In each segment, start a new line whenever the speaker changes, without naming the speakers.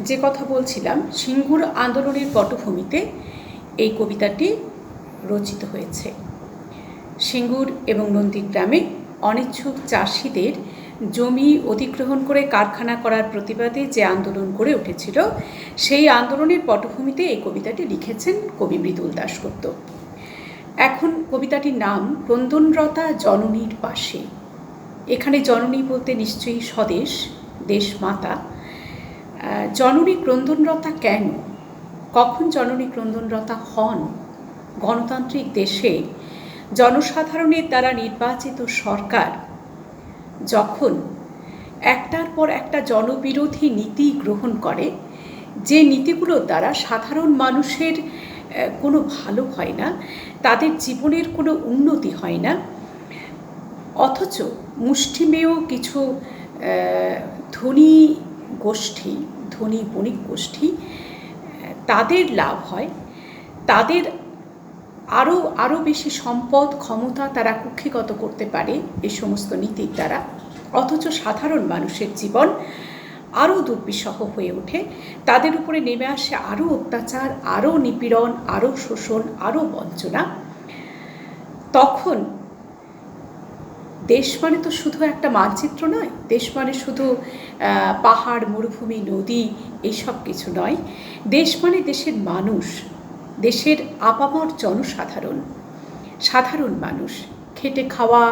যে কথা বলছিলাম, সিঙ্গুর আন্দোলনের পটভূমিতে এই কবিতাটি রচিত হয়েছে। সিঙ্গুর এবং নন্দীগ্রামে অনিচ্ছুক চাষিদের জমি অধিগ্রহণ করে কারখানা করার প্রতিবাদে যে আন্দোলন গড়ে উঠেছিল, সেই আন্দোলনের পটভূমিতে এই কবিতাটি লিখেছেন কবি মৃদুল দাশগুপ্ত। এখন কবিতাটির নাম ক্রন্দনরতা জননীর পাশে। এখানে জননী বলতে নিশ্চয়ই স্বদেশ, দেশমাতা। জননী ক্রন্দনরতা কেন? কখন জননী ক্রন্দনরতা হন? গণতান্ত্রিক দেশে জনসাধারণের দ্বারা নির্বাচিত সরকার যখন একটার পর একটা জনবিরোধী নীতি গ্রহণ করে, যে নীতিগুলোর দ্বারা সাধারণ মানুষের কোনো ভালো হয় না, তাদের জীবনের কোনো উন্নতি হয় না, অথচ মুষ্টিমেয় কিছু ধনী গোষ্ঠী, ধনী বণিক গোষ্ঠী, তাদের লাভ হয়, তাদের আরও বেশি সম্পদ, ক্ষমতা তারা কুক্ষিগত করতে পারে এই সমস্ত নীতির দ্বারা, অথচ সাধারণ মানুষের জীবন আরও দুর্বিষহ হয়ে ওঠে। তাদের উপরে নেমে আসে আরও অত্যাচার, আরও নিপীড়ন, আরও শোষণ, আরও বঞ্চনা। তখন দেশ মানে তো শুধু একটা মানচিত্র নয়, দেশ মানে শুধু পাহাড়, মরুভূমি, নদী, এইসব কিছু নয়। দেশ মানে দেশের মানুষ, দেশের আপামর জনসাধারণ, সাধারণ মানুষ, খেটে খাওয়া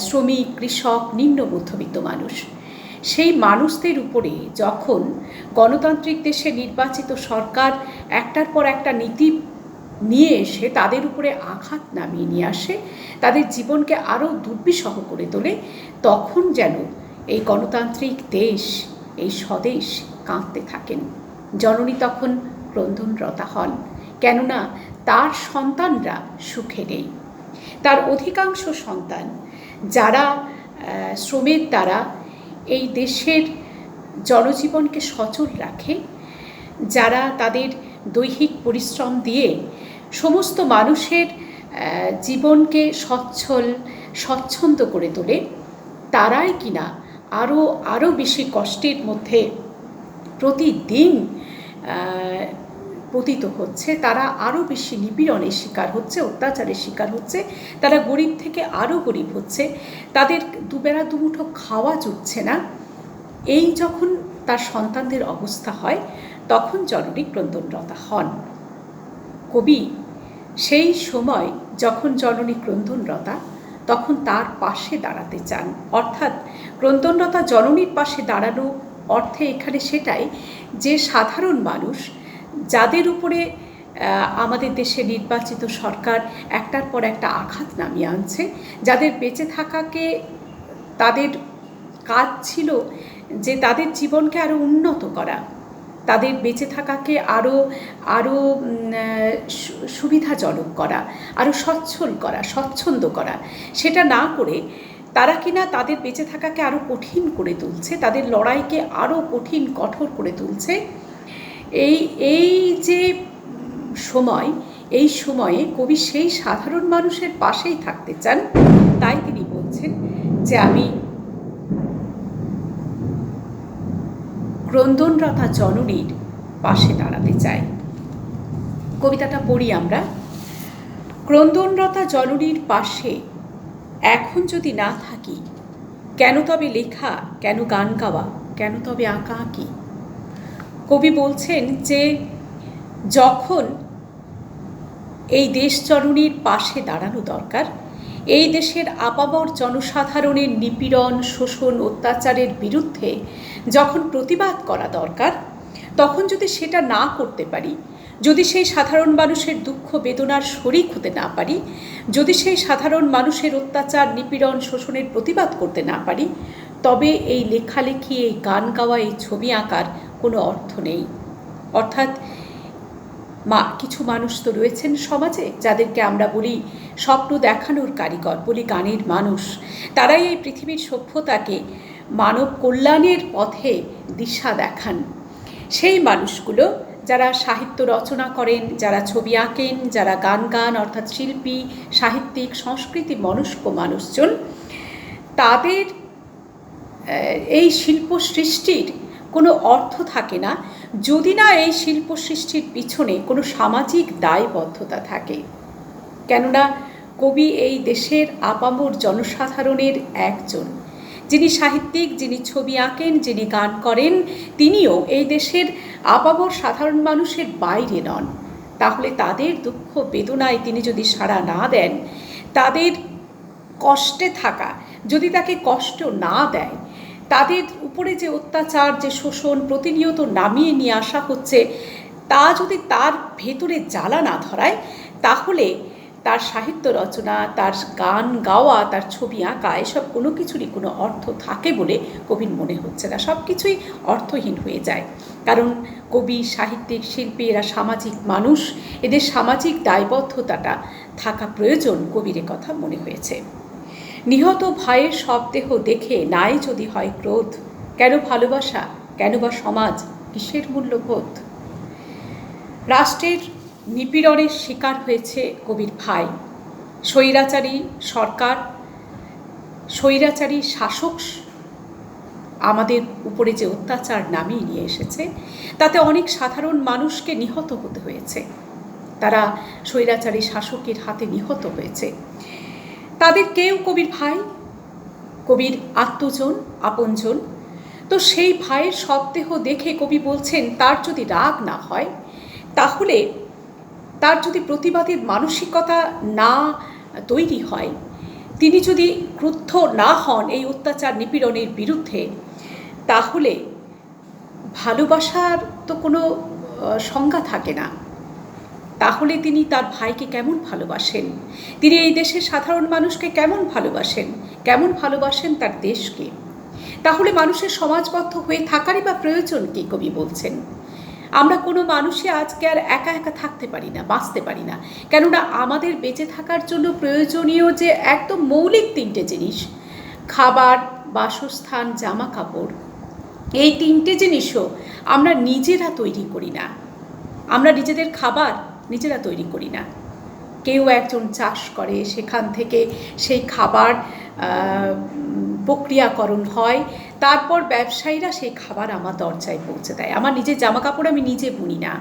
শ্রমিক, কৃষক, নিম্ন মধ্যবিত্ত মানুষ। সেই মানুষদের উপরে যখন গণতান্ত্রিক দেশে নির্বাচিত সরকার একটার পর একটা নীতি নিয়ে এসে তাদের উপরে আঘাত নামিয়ে নিয়ে আসে, তাদের জীবনকে আরও দুর্বিষহ করে তোলে, তখন যেন এই গণতান্ত্রিক দেশ, এই স্বদেশ কাঁদতে থাকেন। জননী তখন ক্রন্দনরতা হন, কেননা তার সন্তানরা সুখে নেই। তার অধিকাংশ সন্তান যারা শ্রমের দ্বারা এই দেশের জনজীবনকে সচল রাখে, যারা তাদের দৈহিক পরিশ্রম দিয়ে সমস্ত মানুষের জীবনকে স্বচ্ছন্দ করে তোলে, তারাই কিনা আরও বেশি কষ্টের মধ্যে প্রতিদিন পতিত হচ্ছে, তারা আরও বেশি নিপীড়নের শিকার হচ্ছে, অত্যাচারের শিকার হচ্ছে, তারা গরিব থেকে আরও গরিব হচ্ছে, তাদের দুবেলা দুমুঠো খাওয়া জুটছে না। এই যখন তার সন্তানদের অবস্থা হয়, তখন জননী ক্রন্দনরতা হন। কবি সেই সময় যখন জননী ক্রন্দনরতা, তখন তার পাশে দাঁড়াতে চান। অর্থাৎ ক্রন্দনরতা জননীর পাশে দাঁড়ানো অর্থে এখানে সেটাই যে সাধারণ মানুষ, যাদের উপরে আমাদের দেশে নির্বাচিত সরকার একটার পর একটা আঘাত নামিয়ে আনছে, যাদের বেঁচে থাকাকে তাদের কাজ ছিল যে তাদের জীবনকে আরও উন্নত করা, তাদের বেঁচে থাকাকে আরও সুবিধাজনক করা, আরও সচ্ছল করা, স্বচ্ছন্দ করা, সেটা না করে তারা কিনা তাদের বেঁচে থাকাকে আরও কঠিন করে তুলছে, তাদের লড়াইকে আরও কঠিন, কঠোর করে তুলছে। এই যে সময়, এই সময়ে কবি সেই সাধারণ মানুষের পাশেই থাকতে চান। তাই তিনি বলছেন যে আমি ক্রন্দনরতা জননীর পাশে দাঁড়াতে চাই। কবিতাটা পড়ি আমরা। ক্রন্দনরতা জননীর পাশে এখন যদি না থাকি, কেন তবে লেখা, কেন গান গাওয়া, কেন তবে আঁকা আঁকি? কবি বলছেন যে যখন এই দেশ জননীর পাশে দাঁড়ানো দরকার, এই দেশের আপামর জনসাধারণের নিপীড়ন, শোষণ, অত্যাচারের বিরুদ্ধে যখন প্রতিবাদ করা দরকার, তখন যদি সেটা না করতে পারি, যদি সেই সাধারণ মানুষের দুঃখ বেদনার শরিক হতে না পারি, যদি সেই সাধারণ মানুষের অত্যাচার, নিপীড়ন, শোষণের প্রতিবাদ করতে না পারি, তবে এই লেখালেখি, এই গান গাওয়া, এই ছবি আঁকার কোনো অর্থ নেই। অর্থাৎ কিছু মানুষ তো রয়েছেন সমাজে, যাদেরকে আমরা বলি স্বপ্ন দেখানোর কারিগর, বলি গানের মানুষ। তারাই এই পৃথিবীর সভ্যতাকে মানব কল্যাণের পথে দিশা দেখান। সেই মানুষগুলো যারা সাহিত্য রচনা করেন, যারা ছবি আঁকেন, যারা গান অর্থাৎ শিল্পী, সাহিত্যিক, সংস্কৃতি মনস্ক মানুষজন, তাদের এই শিল্প সৃষ্টির কোনো অর্থ থাকে না যদি না এই শিল্প সৃষ্টির পিছনে কোনো সামাজিক দায়বদ্ধতা থাকে। কেননা কবি এই দেশের আপামর জনসাধারণের একজন, যিনি সাহিত্যিক, যিনি ছবি আঁকেন, যিনি গান করেন, তিনিও এই দেশের আপামর সাধারণ মানুষের বাইরে নন। তাহলে তাদের দুঃখ বেদনায় তিনি যদি সাড়া না দেন, তাদের কষ্টে থাকা যদি তাকে কষ্ট না দেয়, তাদের উপরে যে অত্যাচার, যে শোষণ প্রতিনিয়ত নামিয়ে নিয়ে আসা হচ্ছে, তা যদি তার ভেতরে জ্বালা না ধরায়, তাহলে তার সাহিত্য রচনা, তার গান গাওয়া, তার ছবি আঁকা, এসব কোনো কিছুরই কোনো অর্থ থাকে বলে কবির মনে হচ্ছে না। সব কিছুই অর্থহীন হয়ে যায়। কারণ কবি, সাহিত্যিক, শিল্পী এরা সামাজিক মানুষ, এদের সামাজিক দায়বদ্ধতাটা থাকা প্রয়োজন, কবির কথা মনে হয়েছে। নিহত ভাইয়ের শবদেহ দেখে নাই যদি হয় ক্রোধ, কেন ভালোবাসা, কেন বা সমাজ, কিসের মূল্যবোধ? রাষ্ট্রের নিপীড়নের শিকার হয়েছে কবির ভাই। স্বৈরাচারী সরকার, স্বৈরাচারী শাসক আমাদের উপরে যে অত্যাচার নামিয়ে নিয়ে এসেছে, তাতে অনেক সাধারণ মানুষকে নিহত হতে হয়েছে। তারা স্বৈরাচারী শাসকের হাতে নিহত হয়েছে। তাদের কেউ কবির ভাই, কবির আত্মজন, আপনজন। তো সেই ভাইয়ের শবদেহ দেখে কবি বলছেন, তার যদি রাগ না হয়, তাহলে তার যদি প্রতিবাদের মানসিকতা না তৈরি হয়, তিনি যদি ক্রুদ্ধ না হন এই অত্যাচার নিপীড়নের বিরুদ্ধে, তাহলে ভালোবাসার তো কোনো সংজ্ঞা থাকে না। তাহলে তিনি তার ভাইকে কেমন ভালোবাসেন, তিনি এই দেশের সাধারণ মানুষকে কেমন ভালোবাসেন, কেমন ভালোবাসেন তার দেশকে? তাহলে মানুষের সমাজবদ্ধ হয়ে থাকারই বা প্রয়োজন কি? কবি বলছেন আমরা কোনো মানুষই আজকে আর একা একা থাকতে পারি না, বাঁচতে পারি না। কেননা আমাদের বেঁচে থাকার জন্য প্রয়োজনীয় যে একদম মৌলিক তিনটে জিনিস, খাবার, বাসস্থান, জামা কাপড়, এই তিনটে জিনিসও আমরা নিজেরা তৈরি করি না। আমরা নিজেদের খাবার নিজেরা তৈরি করি না। কেউ একজন চাষ করে, সেখান থেকে সেই খাবার প্রক্রিয়াকরণ হয়, তারপর ব্যবসায়ীরা সেই খাবার আমার দরজায় পৌঁছে দেয়। আমার নিজের জামা কাপড় আমি নিজে বুনি না।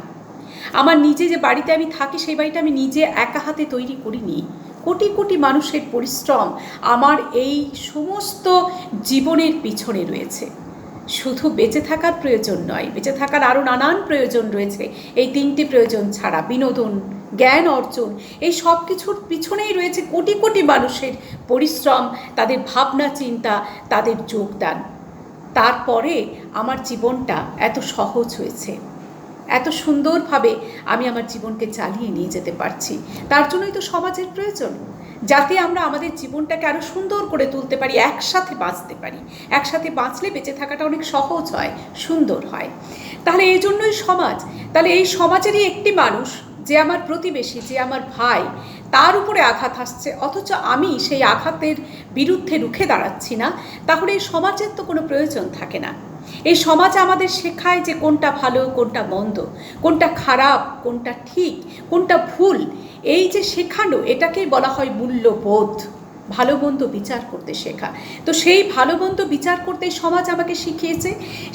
আমার নিজে যে বাড়িতে আমি থাকি, সেই বাড়িটা আমি নিজে একা হাতে তৈরি করিনি। কোটি কোটি মানুষের পরিশ্রম আমার এই সমস্ত জীবনের পিছনে রয়েছে। শুধু বেঁচে থাকার প্রয়োজন নয়, বেঁচে থাকার আরও নানান প্রয়োজন রয়েছে। এই তিনটি প্রয়োজন ছাড়া বিনোদন, জ্ঞান অর্জন, এই সব কিছুর পিছনেই রয়েছে কোটি কোটি মানুষের পরিশ্রম, তাদের ভাবনা চিন্তা, তাদের যোগদান। তারপরে আমার জীবনটা এত সহজ হয়েছে, এত সুন্দরভাবে আমি আমার জীবনকে চালিয়ে নিয়ে যেতে পারছি। তার জন্যই তো সমাজের প্রয়োজন, যাতে আমরা আমাদের জীবনটাকে আরও সুন্দর করে তুলতে পারি, একসাথে বাঁচতে পারি। একসাথে বাঁচলে বেঁচে থাকাটা অনেক সহজ হয়, সুন্দর হয়। তাহলে এই জন্যই সমাজ। তাহলে এই সমাজেরই একটি মানুষ, যে আমার প্রতিবেশী, যে আমার ভাই, তার উপরে আঘাত আসছে, অথচ আমি সেই আঘাতের বিরুদ্ধে রুখে দাঁড়াচ্ছি না, তাহলে এই সমাজের তো কোনো প্রয়োজন থাকে না। এই সমাজ আমাদের শেখায় যে কোনটা ভালো, কোনটা মন্দ, কোনটা খারাপ, কোনটা ঠিক, কোনটা ভুল। এই যে শেখানো, এটাকেই বলা হয় মূল্যবোধ, ভালো মন্দ বিচার করতে শেখা। তো সেই ভালো মন্দ বিচার করতে সমাজ আমাকে শিখিয়েছে।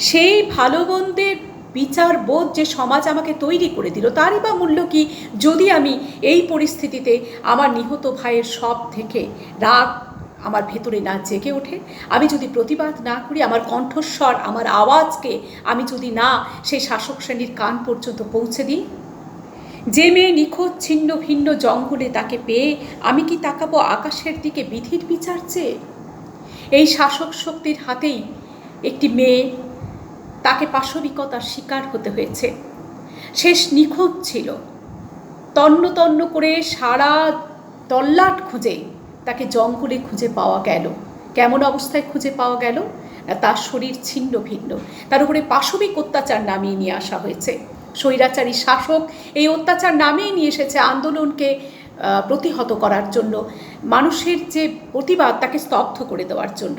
সেই ভালো মন্দের বিচার বোধ যে সমাজ আমাকে তৈরি করে দিল, তারই বা মূল্য কি যদি আমি এই পরিস্থিতিতে আমার নিহত ভাইয়ের সব থেকে রাগ আমার ভেতরে না জেগে ওঠে, আমি যদি প্রতিবাদ না করি, আমার কণ্ঠস্বর, আমার আওয়াজকে আমি যদি না সেই শাসক শ্রেণীর কান পর্যন্ত পৌঁছে দিই। যে মেয়ে নিখোঁজ ছিন্ন ভিন্ন জঙ্গলে, তাকে পেয়ে আমি কি তাকাবো আকাশের দিকে বিধির বিচার চেয়ে? এই শাসক শক্তির হাতেই একটি মেয়ে, তাকে পাশবিকতার শিকার হতে হয়েছে। শেষ নিখোঁজ ছিল, তন্ন তন্ন করে সারা তল্লাট খুঁজে তাকে জঙ্গলে খুঁজে পাওয়া গেল। কেমন অবস্থায় খুঁজে পাওয়া গেল? তার শরীর ছিন্ন ভিন্ন, তার উপরে পাশবিক অত্যাচার নামিয়ে নিয়ে আসা হয়েছে। স্বৈরাচারী শাসক এই অত্যাচার নামিয়ে নিয়ে এসেছে আন্দোলনকে প্রতিহত করার জন্য, মানুষের যে প্রতিবাদ তাকে স্তব্ধ করে দেওয়ার জন্য।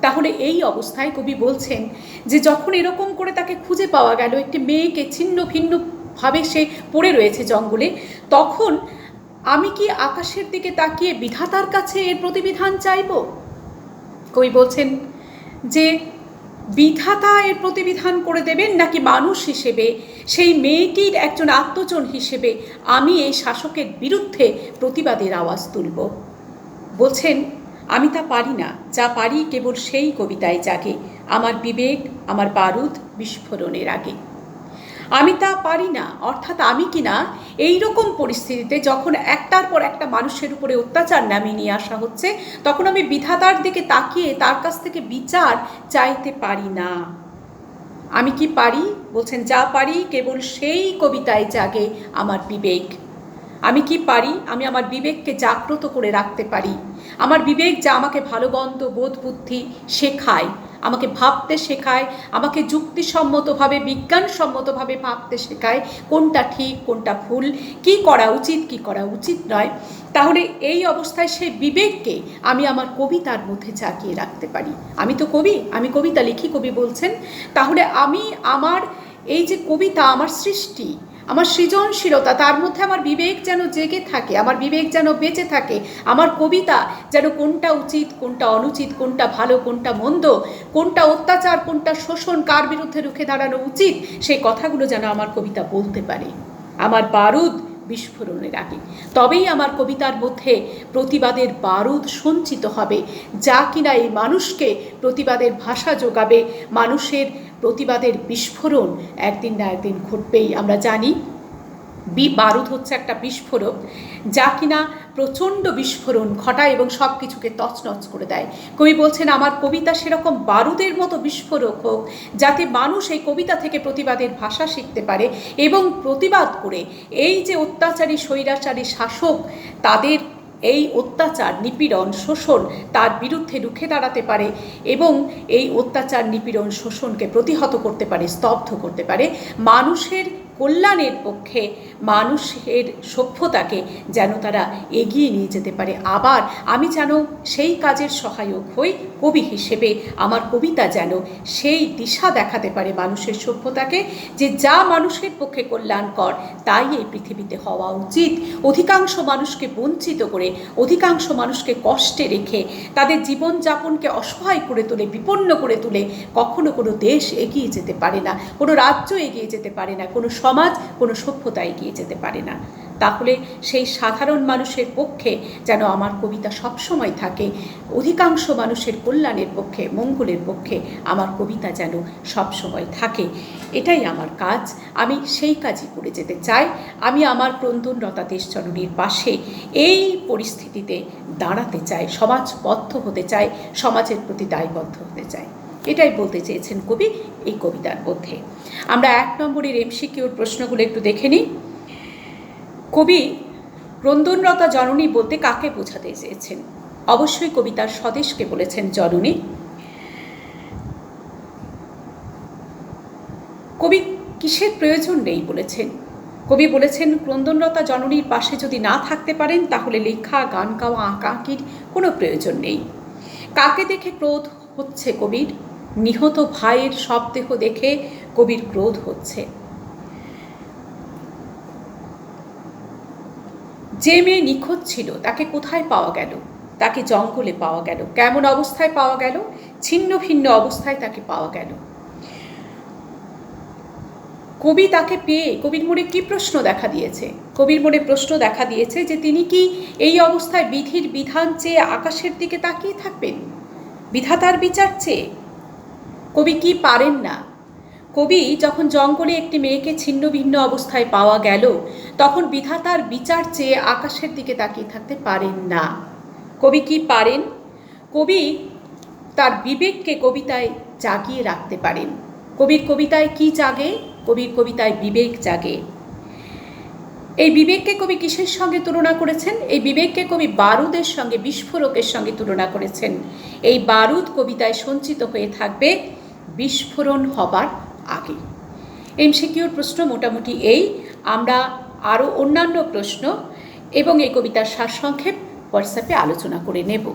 তাহলে এই অবস্থায় কবি বলছেন যে যখন এরকম করে তাকে খুঁজে পাওয়া গেল, একটি মেয়েকে ছিন্ন ভিন্নভাবে সে পড়ে রয়েছে জঙ্গলে, তখন আমি কি আকাশের দিকে তাকিয়ে বিধাতার কাছে এর প্রতিবিধান চাইব? কবি বলছেন যে বিধাতা এর প্রতিবিধান করে দেবেন, নাকি মানুষ হিসেবে সেই মেয়েটির একজন আত্মজন হিসেবে আমি এই শাসকের বিরুদ্ধে প্রতিবাদের আওয়াজ তুলব? বলছেন, আমি তা পারি না, যা পারি কেবল সেই কবিতায় জাগে আমার বিবেক, আমার বারুদ বিস্ফোরণের আগে। আমি তা পারি না, অর্থাৎ আমি কিনা এই রকম পরিস্থিতিতে যখন একটার পর একটা মানুষের উপরে অত্যাচার নামিয়ে নিয়ে আসা হচ্ছে, তখন আমি বিধাতার দিকে তাকিয়ে তার কাছ থেকে বিচার চাইতে পারি না। আমি কি পারি? বলছেন, যা পারি কেবল সেই কবিতায় জাগে আমার বিবেক। আমি কি পারি? আমি আমার বিবেককে জাগ্রত করে রাখতে পারি। আমার বিবেক যা আমাকে ভালোমন্দ বোধ বুদ্ধি শেখায়, আমাকে ভাবতে শেখায়, আমাকে যুক্তিসম্মতভাবে বিজ্ঞানসম্মতভাবে ভাবতে শেখায় কোনটা ঠিক কোনটা ভুল, কি করা উচিত কি করা উচিত নয়, তাহলে এই অবস্থায় সেই বিবেককে আমি আমার কবিতার মধ্যে জাগিয়ে রাখতে পারি। আমি তো কবি, আমি কবিতা লিখি, কবি বলছেন। তাহলে আমি আমার এই যে কবিতা, আমার সৃষ্টি, আমার সৃজনশীলতা, তার মধ্যে আমার বিবেক যেন জেগে থাকে, আমার বিবেক যেন বেঁচে থাকে, আমার কবিতা যেন কোনটা উচিত কোনটা অনুচিত, কোনটা ভালো কোনটা মন্দ, কোনটা অত্যাচার কোনটা শোষণ, কার বিরুদ্ধে রুখে দাঁড়ানো উচিত, সেই কথাগুলো যেন আমার কবিতা বলতে পারে আমার বারুদ বিস্ফোরণের আগে। তবেই আমার কবিতার মধ্যে প্রতিবাদের বারুদ সঞ্চিত হবে, যা কিনা এই মানুষকে প্রতিবাদের ভাষা যোগাবে। মানুষের প্রতিবাদের বিস্ফোরণ একদিন না একদিন ঘটবেই। আমরা জানি বারুদ হচ্ছে একটা বিস্ফোরক, যা কিনা প্রচণ্ড বিস্ফোরণ ঘটায় এবং সব কিছুকে তছনছ করে দেয়। কবি বলছেন, আমার কবিতা সেরকম বারুদের মতো বিস্ফোরক হোক, যাতে মানুষ এই কবিতা থেকে প্রতিবাদের ভাষা শিখতে পারে এবং প্রতিবাদ করে এই যে অত্যাচারী স্বৈরাচারী শাসক, তাদের এই অত্যাচার নিপীড়ন শোষণ তার বিরুদ্ধে রুখে দাঁড়াতে পারে এবং এই অত্যাচার নিপীড়ন শোষণকে প্রতিহত করতে পারে, স্তব্ধ করতে পারে। মানুষের কল্যাণের পক্ষে, মানুষের সভ্যতাকে যেন তারা এগিয়ে নিয়ে যেতে পারে। আবার আমি যেন সেই কাজের সহায়ক হই কবি হিসেবে। আমার কবিতা যেন সেই দিশা দেখাতে পারে মানুষের সভ্যতাকে, যে যা মানুষের পক্ষে কল্যাণকর তাই এই পৃথিবীতে হওয়া উচিত। অধিকাংশ মানুষকে বঞ্চিত করে, অধিকাংশ মানুষকে কষ্টে রেখে, তাদের জীবনযাপনকে অসহায় করে তোলে, বিপন্ন করে তোলে কখনো কোনো দেশ এগিয়ে যেতে পারে না, কোনো রাজ্য এগিয়ে যেতে পারে না, কোনো সমাজ কোনো সভ্যতা এগিয়ে যেতে পারে না। তাহলে সেই সাধারণ মানুষের পক্ষে যেন আমার কবিতা সবসময় থাকে, অধিকাংশ মানুষের কল্যাণের পক্ষে, মঙ্গলের পক্ষে আমার কবিতা যেন সবসময় থাকে। এটাই আমার কাজ, আমি সেই কাজই করে যেতে চাই। আমি আমার ক্রন্দনরতা দেশজননীর পাশে এই পরিস্থিতিতে দাঁড়াতে চাই, সমাজবদ্ধ হতে চাই, সমাজের প্রতি দায়বদ্ধ হতে চাই। এটাই বলতে চেয়েছেন কবি এই কবিতার মধ্যে। আমরা 1 নম্বরের এমসিকিউর প্রশ্নগুলো একটু দেখে নিই। কবি ক্রন্দনরতা জননী বলতে কাকে বোঝাতে চেয়েছেন? অবশ্যই কবিতার স্বদেশকে বলেছেন জননী। কবি কিসের প্রয়োজন নেই বলেছেন? কবি বলেছেন, ক্রন্দনরতা জননীর পাশে যদি না থাকতে পারেন তাহলে লেখা, গান গাওয়া, আঁকাআঁকির কোনো প্রয়োজন নেই। কাকে দেখে ক্রোধ হচ্ছে কবির? নিহত ভাইয়ের শবদেহ দেখে কবির ক্রোধ হচ্ছে। যে মেয়ে নিখোঁজ ছিল তাকে কোথায় পাওয়া গেল? তাকে জঙ্গলে পাওয়া গেল। কেমন অবস্থায় পাওয়া গেল? ছিন্ন ভিন্ন অবস্থায় তাকে পাওয়া গেল। কবি তাকে পেয়ে কবির মনে কি প্রশ্ন দেখা দিয়েছে? কবির মনে প্রশ্ন দেখা দিয়েছে যে তিনি কি এই অবস্থায় বিধির বিধান চেয়ে আকাশের দিকে তাকিয়ে থাকবেন, বিধাতার বিচার চেয়ে? কবি কি পারেন না? কবি যখন জঙ্গলে একটি মেয়েকে ছিন্ন ভিন্ন অবস্থায় পাওয়া গেল, তখন বিধাতার বিচার চেয়ে আকাশের দিকে তাকিয়ে থাকতে পারেন না। কবি কি পারেন? কবি তার বিবেককে কবিতায় জাগিয়ে রাখতে পারেন। কবির কবিতায় কি জাগে? কবির কবিতায় বিবেক জাগে। এই বিবেককে কবি কিসের সঙ্গে তুলনা করেছেন? এই বিবেককে কবি বারুদের সঙ্গে, বিস্ফোরকের সঙ্গে তুলনা করেছেন। এই বারুদ কবিতায় সঞ্চিত হয়ে থাকবে বিস্ফোরণ হবার আগে। এমসিকিউর প্রশ্ন মোটামুটি এই। আমরা আরও অন্যান্য প্রশ্ন এবং এই কবিতার সারসংক্ষেপ হোয়াটসঅ্যাপে আলোচনা করে নেব।